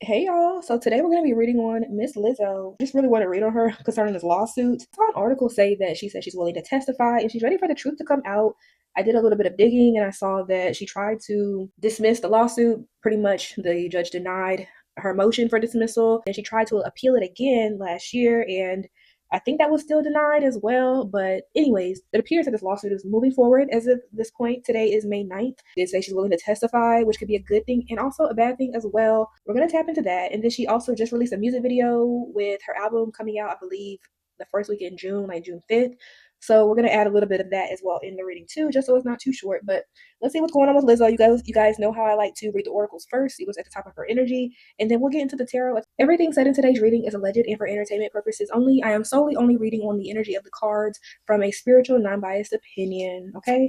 Hey y'all, so today we're going to be reading on Miss Lizzo. Just really want to read on her concerning this lawsuit. I saw an article say that she said she's willing to testify and she's ready for the truth to come out. I did a little bit of digging and I saw that she tried to dismiss the lawsuit. Pretty much the judge denied her motion for dismissal and she tried to appeal it again last year, and I think that was still denied as well. But anyways, it appears that this lawsuit is moving forward as of this point. Today is May 9th. They say she's willing to testify, which could be a good thing and also a bad thing as well. We're going to tap into that. And then she also just released a music video with her album coming out, I believe, the first week in June, like June 5th. So we're gonna add a little bit of that as well in the reading too, just so it's not too short. But let's see what's going on with Lizzo. You guys know how I like to read the oracles first, see what's at the top of her energy, and then we'll get into the tarot. Everything said in today's reading is alleged and for entertainment purposes only. I am solely only reading on the energy of the cards from a spiritual, non-biased opinion. Okay.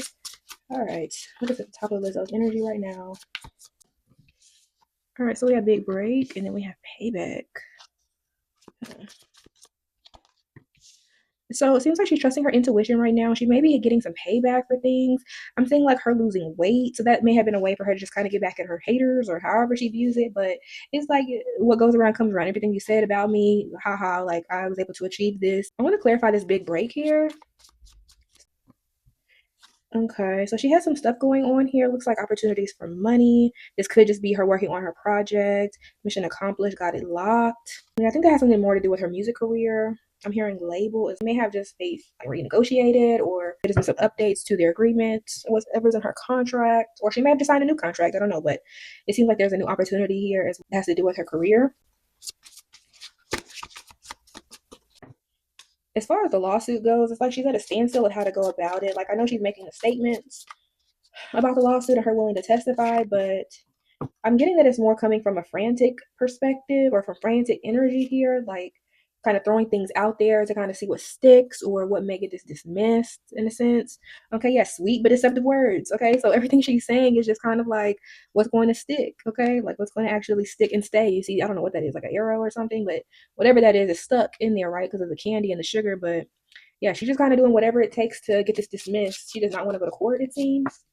All right. What is at the top of Lizzo's energy right now? All right. So we have big break, and then we have payback. So it seems like she's trusting her intuition right now. She may be getting some payback for things. I'm seeing like her losing weight. So that may have been a way for her to just kind of get back at her haters or however she views it. But it's like what goes around comes around. Everything you said about me, haha, like I was able to achieve this. I want to clarify this big break here. Okay, so she has some stuff going on here. Looks like opportunities for money. This could just be her working on her project. Mission accomplished, got it locked. And I think that has something more to do with her music career. I'm hearing label. It may have just they like renegotiated, or there's been some updates to their agreement, whatever's in her contract, or she may have just signed a new contract. I don't know, but it seems like there's a new opportunity here as it has to do with her career. As far as the lawsuit goes, it's like she's at a standstill with how to go about it. Like I know she's making the statements about the lawsuit and her willing to testify, but I'm getting that it's more coming from a frantic perspective or from frantic energy here, like kind of throwing things out there to kind of see what sticks or what may get this dismissed in a sense. Okay, yeah, sweet but deceptive words. Okay, so everything she's saying is just kind of like what's going to stick. Okay, like what's going to actually stick and stay. You see, I don't know what that is, like an arrow or something, but whatever that is stuck in there, right? Because of the candy and the sugar. But yeah, she's just kind of doing whatever it takes to get this dismissed. She does not want to go to court, it seems.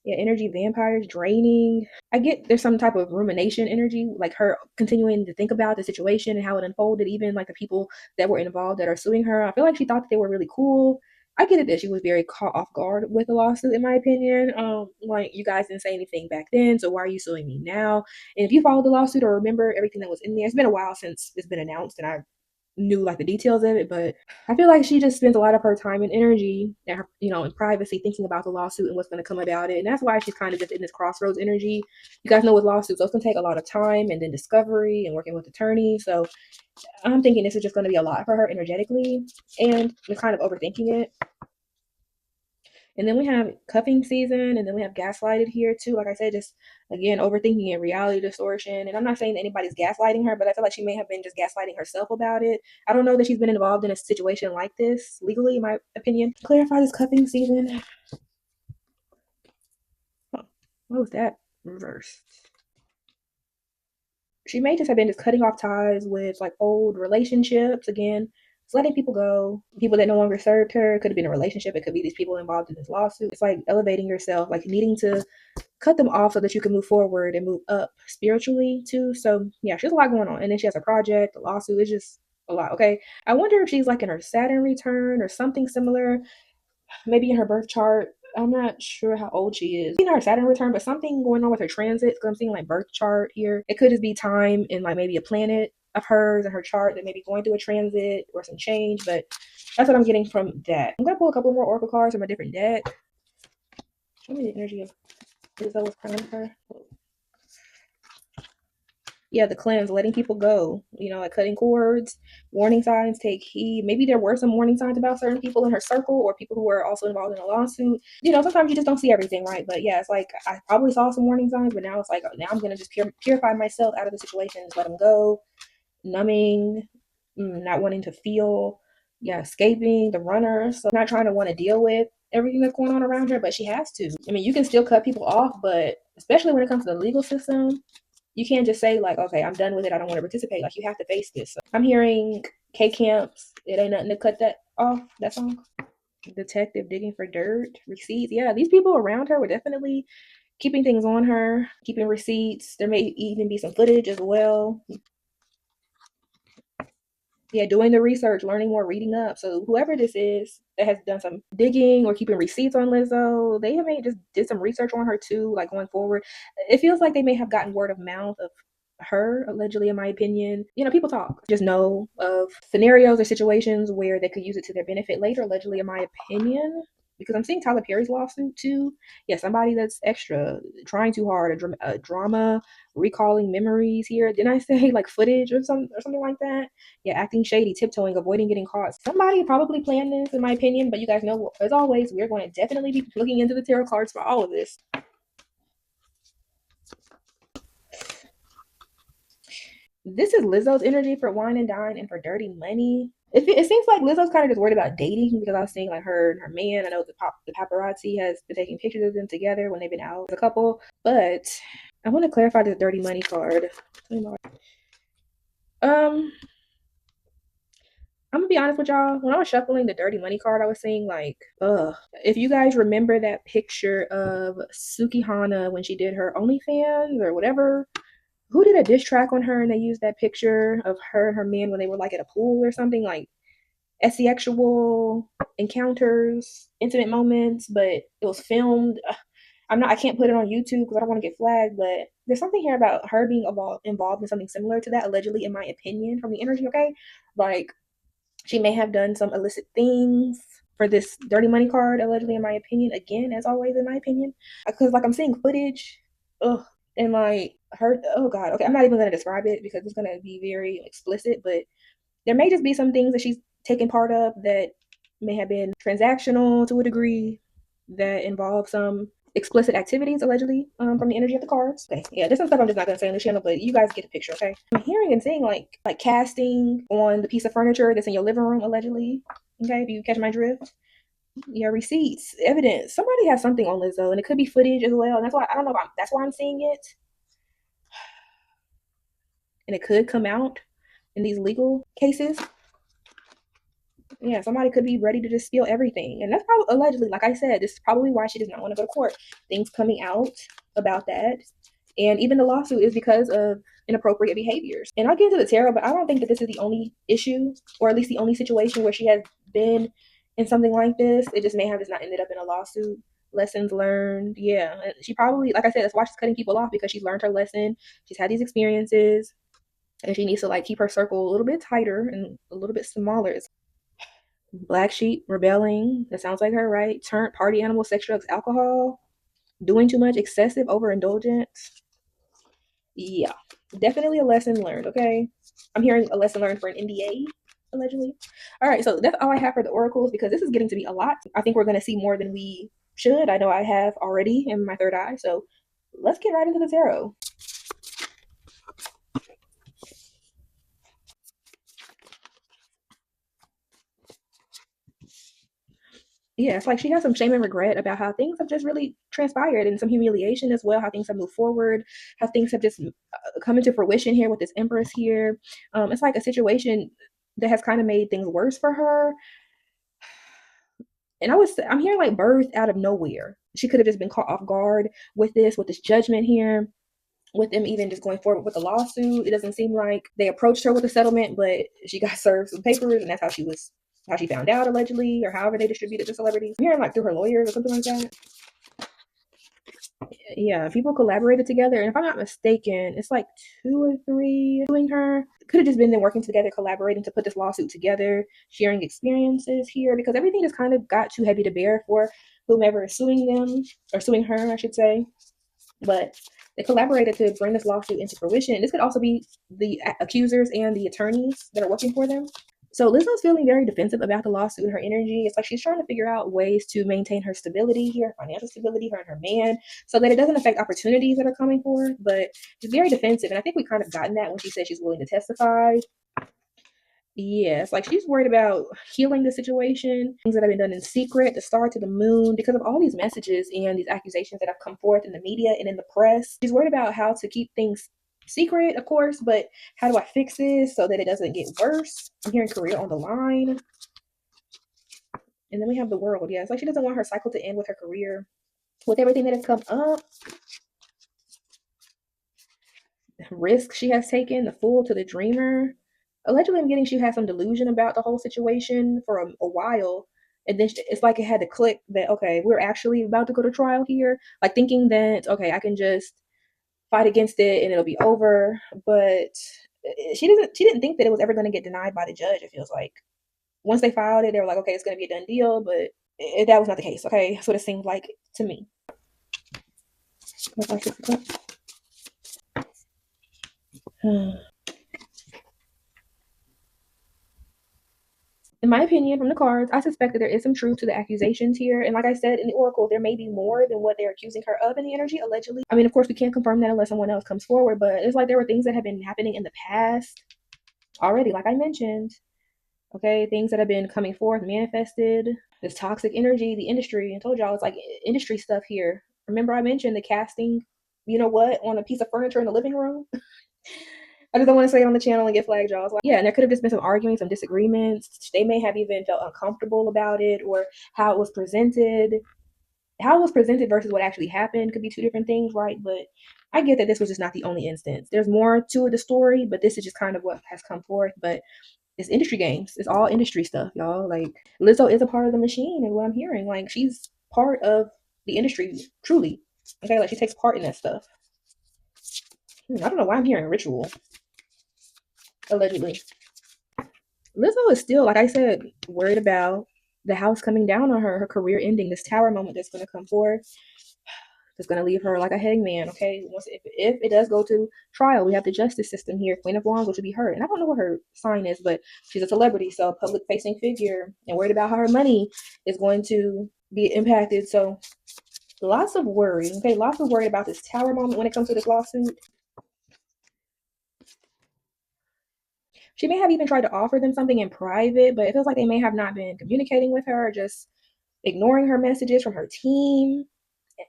Yeah, energy vampires draining. I get there's some type of rumination energy, like her continuing to think about the situation and how it unfolded, even like the people that were involved that are suing her. I feel like she thought that they were really cool. I get it that she was very caught off guard with the lawsuit, in my opinion. Like you guys didn't say anything back then, so why are you suing me now? And if you followed the lawsuit or remember everything that was in there, it's been a while since it's been announced, and I knew like the details of it, but I feel like she just spends a lot of her time and energy and her, in privacy thinking about the lawsuit and what's going to come about it. And that's why she's kind of just in this crossroads energy. You guys know with lawsuits, those can take a lot of time and then discovery and working with attorneys. So I'm thinking this is just going to be a lot for her energetically and we're kind of overthinking it. And then we have cuffing season, and then we have gaslighted here too. Like I said, just again, overthinking and reality distortion. And I'm not saying that anybody's gaslighting her, but I feel like she may have been just gaslighting herself about it. I don't know that she's been involved in a situation like this legally, in my opinion. Clarify this cuffing season. Huh. What was that reversed? She may just have been just cutting off ties with like old relationships again, just letting people go, people that no longer served her. It could have been a relationship, it could be these people involved in this lawsuit. It's like elevating yourself, like needing to cut them off so that you can move forward and move up spiritually too. So yeah, she has a lot going on, and then she has a project, a lawsuit. It's just a lot. Okay, I wonder if she's like in her Saturn return or something similar, maybe in her birth chart. I'm not sure how old she is. In her Saturn return, but something going on with her transits. Because I'm seeing like birth chart here. It could just be time in like maybe a planet of hers in her chart that may be going through a transit or some change. But that's what I'm getting from that. I'm gonna pull a couple more oracle cards from a different deck. Show me the energy of Lizzo was crowned her. Yeah, the cleanse, letting people go, like cutting cords, warning signs, take heed. Maybe there were some warning signs about certain people in her circle or people who were also involved in a lawsuit. Sometimes you just don't see everything, right? But yeah, it's like I probably saw some warning signs, but now it's like, now I'm going to just purify myself out of the situation, just let them go, numbing, not wanting to feel, yeah, escaping the runner. So not trying to want to deal with everything that's going on around her, but she has to. I mean, you can still cut people off, but especially when it comes to the legal system, you can't just say like, okay, I'm done with it, I don't want to participate. Like you have to face this. So I'm hearing K Camps, it ain't nothing to cut that off, that song. Detective digging for dirt, receipts. Yeah, these people around her were definitely keeping things on her, keeping receipts. There may even be some footage as well. Yeah, doing the research, learning more, reading up. So whoever this is that has done some digging or keeping receipts on Lizzo, they may just did some research on her too, like going forward. It feels like they may have gotten word of mouth of her, allegedly, in my opinion. You know, people talk. Just know of scenarios or situations where they could use it to their benefit later, allegedly, in my opinion. Because I'm seeing Tyler Perry's lawsuit too. Yeah, somebody that's extra, trying too hard, a drama, recalling memories here. Didn't I say like footage or something like that? Yeah, acting shady, tiptoeing, avoiding getting caught. Somebody probably planned this, in my opinion, but you guys know, as always, we're going to definitely be looking into the tarot cards for all of this. This is Lizzo's energy for wine and dine and for dirty money. It seems like Lizzo's kind of just worried about dating because I was seeing like her and her man. I know the paparazzi has been taking pictures of them together when they've been out as a couple, but I want to clarify this dirty money card. Um, I'm gonna be honest with y'all. When I was shuffling the dirty money card, I was seeing like, ugh. If you guys remember that picture of Suki Hana when she did her OnlyFans or whatever, who did a diss track on her and they used that picture of her and her man when they were like at a pool or something, like sexual encounters, intimate moments, but it was filmed. I can't put it on YouTube because I don't want to get flagged, but there's something here about her being involved in something similar to that, allegedly, in my opinion, from the energy, okay? Like, she may have done some illicit things for this dirty money card, allegedly, in my opinion. Again, as always, in my opinion, because like I'm seeing footage, ugh, and like her. Oh God, okay, I'm not even gonna describe it because it's gonna be very explicit. But there may just be some things that she's taken part of that may have been transactional to a degree that involve some explicit activities allegedly from the energy of the cards. Okay, yeah, this is stuff I'm just not gonna say on the channel, but you guys get the picture, okay? I'm hearing and seeing like casting on the piece of furniture that's in your living room allegedly. Okay, if you catch my drift. Yeah, receipts, evidence. Somebody has something on Lizzo, and it could be footage as well. And that's why I don't know. That's why I'm seeing it, and it could come out in these legal cases. Yeah, somebody could be ready to just spill everything. And that's probably allegedly, like I said, this is probably why she does not want to go to court. Things coming out about that. And even the lawsuit is because of inappropriate behaviors. And I'll get into the tarot, but I don't think that this is the only issue, or at least the only situation where she has been in something like this. It just may have just not ended up in a lawsuit. Lessons learned. Yeah. She probably, like I said, that's why she's cutting people off, because she's learned her lesson. She's had these experiences, and she needs to like keep her circle a little bit tighter and a little bit smaller. Black sheep, rebelling. That sounds like her, right? Turned party animal, sex, drugs, alcohol. Doing too much, excessive, overindulgence. Yeah, definitely a lesson learned, okay? I'm hearing a lesson learned for an NDA, allegedly. All right, so that's all I have for the oracles because this is getting to be a lot. I think we're going to see more than we should. I know I have already in my third eye, so let's get right into the tarot. Yeah, it's like she has some shame and regret about how things have just really transpired, and some humiliation as well, how things have moved forward, how things have just come into fruition here with this Empress here. It's like a situation that has kind of made things worse for her. And I'm hearing like birth out of nowhere. She could have just been caught off guard with this judgment here, with them even just going forward with the lawsuit. It doesn't seem like they approached her with a settlement, but she got served some papers, and that's how she found out, allegedly, or however they distributed the celebrities. I'm hearing like through her lawyers or something like that. Yeah, people collaborated together, and if I'm not mistaken, it's like two or three doing her. Could have just been them working together, collaborating to put this lawsuit together, sharing experiences here, because everything just kind of got too heavy to bear for whomever is suing them, or suing her, I should say. But they collaborated to bring this lawsuit into fruition. And this could also be the accusers and the attorneys that are working for them. So Lizzo's feeling very defensive about the lawsuit and her energy. It's like she's trying to figure out ways to maintain her stability here, financial stability, her and her man, so that it doesn't affect opportunities that are coming for her. But she's very defensive. And I think we kind of gotten that when she said she's willing to testify. Yes, like she's worried about healing the situation, things that have been done in secret, the star to the moon, because of all these messages and these accusations that have come forth in the media and in the press. She's worried about how to keep things secret, of course, but how do I fix this so that it doesn't get worse? I'm hearing career on the line. And then we have the world. Yeah, it's like she doesn't want her cycle to end with her career. with everything that has come up, risk she has taken, the fool to the dreamer. Allegedly, I'm getting she had some delusion about the whole situation for a while. And then it's like it had to click that, okay, we're actually about to go to trial here. Like thinking that, okay, I can just fight against it and it'll be over. But she didn't think that it was ever going to get denied by the judge, it feels like. Once they filed it, they were like, okay, it's going to be a done deal. But that was not the case, okay? That's what it seemed like to me. In my opinion, from the cards, I suspect that there is some truth to the accusations here. And like I said in the oracle, there may be more than what they're accusing her of in the energy, allegedly. I mean, of course, we can't confirm that unless someone else comes forward, but it's like there were things that have been happening in the past already, like I mentioned. Okay, things that have been coming forth, manifested, this toxic energy, the industry. I told y'all it's like industry stuff here. Remember, I mentioned the casting, you know what, on a piece of furniture in the living room? I just don't want to say it on the channel and get flagged, y'all. So, yeah, and there could have just been some arguing, some disagreements. They may have even felt uncomfortable about it, or how it was presented. How it was presented versus what actually happened could be two different things, right? But I get that this was just not the only instance. There's more to the story, but this is just kind of what has come forth. But it's industry games. It's all industry stuff, y'all. Like Lizzo is a part of the machine, and what I'm hearing, like she's part of the industry, truly. Okay, like she takes part in that stuff. I don't know why I'm hearing ritual, allegedly. Lizzo is still, like I said, worried about the house coming down on her, her career ending, this tower moment that's going to come forth. It's going to leave her like a hangman, okay? Once if it does go to trial, we have the justice system here. Queen of Wands, which would be her. And I don't know what her sign is, but she's a celebrity, so a public-facing figure, and worried about how her money is going to be impacted. So lots of worry, okay? Lots of worry about this tower moment when it comes to this lawsuit. She may have even tried to offer them something in private, but it feels like they may have not been communicating with her, just ignoring her messages from her team.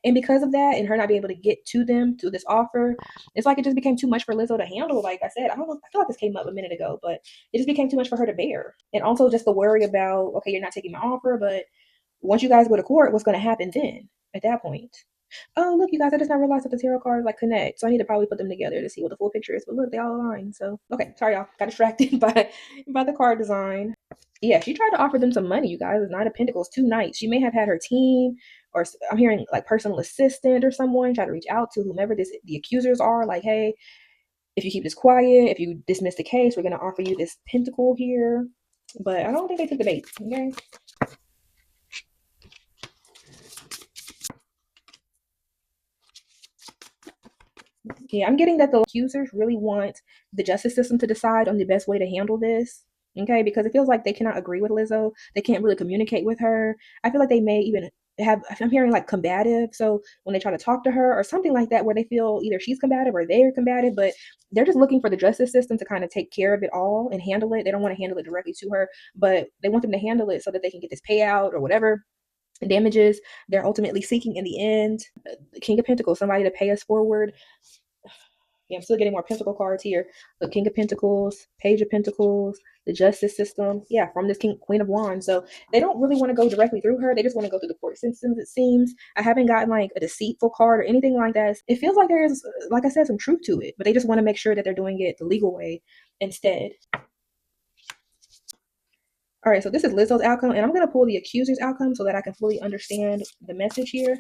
And because of that, and her not being able to get to them to this offer, it's like it just became too much for Lizzo to handle. Like I said, I don't know, I feel like this came up a minute ago, but it just became too much for her to bear. And also just the worry about, okay, you're not taking my offer, but once you guys go to court, what's going to happen then at that point? Oh, look, you guys, I just now realized that the tarot cards like connect. So I need to probably put them together to see what the full picture is. But look, they all align. So, okay, sorry, y'all. Got distracted by the card design. Yeah, she tried to offer them some money, you guys. It's Nine of Pentacles, 2 nights. She may have had her team, or I'm hearing like personal assistant or someone try to reach out to whomever the accusers are. Like, hey, if you keep this quiet, if you dismiss the case, we're going to offer you this pentacle here. But I don't think they took the bait, okay? Yeah, I'm getting that the accusers really want the justice system to decide on the best way to handle this. Okay, because it feels like they cannot agree with Lizzo. They can't really communicate with her. I feel like they may even have, I'm hearing like combative. So when they try to talk to her or something like that, where they feel either she's combative or they're combative, but they're just looking for the justice system to kind of take care of it all and handle it. They don't want to handle it directly to her, but they want them to handle it so that they can get this payout or whatever damages they're ultimately seeking in the end. The King of Pentacles, somebody to pay us forward. Yeah, I'm still getting more Pentacle cards here. The King of Pentacles, Page of Pentacles, the Justice System. Yeah, from this Queen of Wands. So they don't really want to go directly through her. They just want to go through the court systems, it seems. I haven't gotten like a deceitful card or anything like that. It feels like there is, like I said, some truth to it. But they just want to make sure that they're doing it the legal way instead. All right, so this is Lizzo's outcome. And I'm going to pull the accuser's outcome so that I can fully understand the message here.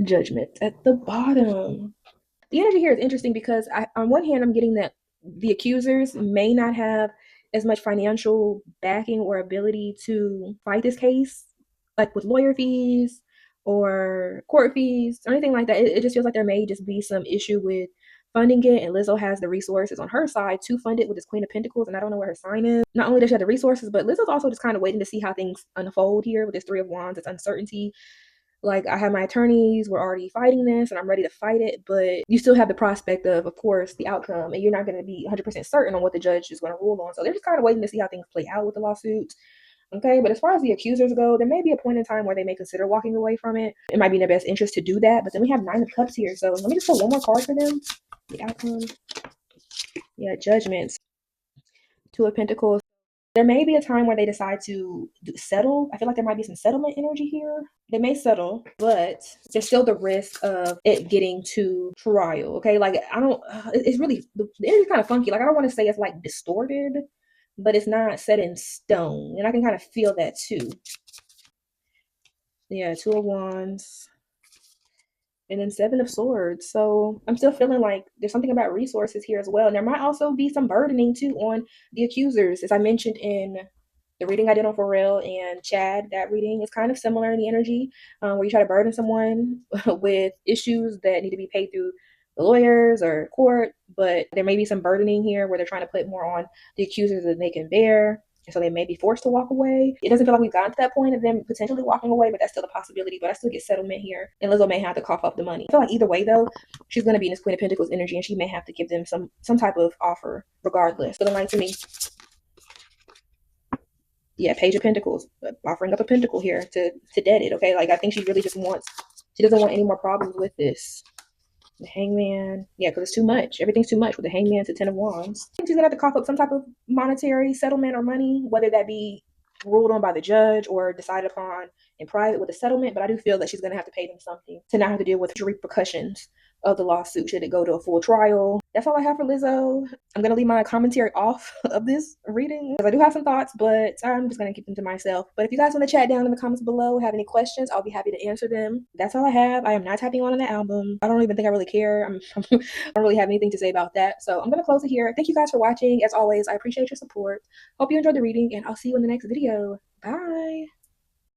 Judgment at the bottom. The energy here is interesting because on one hand, I'm getting that the accusers may not have as much financial backing or ability to fight this case, like with lawyer fees or court fees or anything like that. It just feels like there may just be some issue with funding it, and Lizzo has the resources on her side to fund it with this Queen of Pentacles, and I don't know where her sign is. Not only does she have the resources, but Lizzo's also just kind of waiting to see how things unfold here with this Three of Wands. It's uncertainty. Like, I have my attorneys, we're already fighting this and I'm ready to fight it, but you still have the prospect of course, the outcome, and you're not going to be 100% certain on what the judge is going to rule on. So they're just kind of waiting to see how things play out with the lawsuit. Okay, but as far as the accusers go, there may be a point in time where they may consider walking away from it. It might be in their best interest to do that, but then we have Nine of Cups here. So let me just pull one more card for them. The outcome. Yeah, Judgments. Two of Pentacles. There may be a time where they decide to settle. I feel like there might be some settlement energy here. They may settle, but there's still the risk of it getting to trial. Okay, like I don't. It's really the energy's kind of funky. Like I don't want to say it's like distorted, but it's not set in stone, and I can kind of feel that too. Yeah, Two of Wands. And then Seven of Swords. So I'm still feeling like there's something about resources here as well. And there might also be some burdening too on the accusers. As I mentioned in the reading I did on Pharrell and Chad, that reading is kind of similar in the energy, where you try to burden someone with issues that need to be paid through the lawyers or court. But there may be some burdening here where they're trying to put more on the accusers than they can bear. And so they may be forced to walk away. It doesn't feel like we've gotten to that point of them potentially walking away, but that's still a possibility. But I still get settlement here. And Lizzo may have to cough up the money. I feel like either way, though, she's going to be in this Queen of Pentacles energy, and she may have to give them some type of offer regardless. Feeling like to me, yeah, Page of Pentacles, offering up a pentacle here to dead it, okay? Like, I think she really just she doesn't want any more problems with this. The Hangman, yeah, because it's too much. Everything's too much with the Hangman to Ten of Wands. I think she's gonna have to cough up some type of monetary settlement or money, whether that be ruled on by the judge or decided upon in private with a settlement. But I do feel that she's gonna have to pay them something to not have to deal with the repercussions of the lawsuit should it go to a full trial. That's all I have for Lizzo. I'm gonna leave my commentary off of this reading because I do have some thoughts, but I'm just gonna keep them to myself. But if you guys want to chat down in the comments below, have any questions, I'll be happy to answer them. That's all I have. I am not tapping on the album. I don't even think I really care. I don't really have anything to say about that. So I'm gonna close it here. Thank you guys for watching. As always, I appreciate your support. Hope you enjoyed the reading, and I'll see you in the next video. Bye.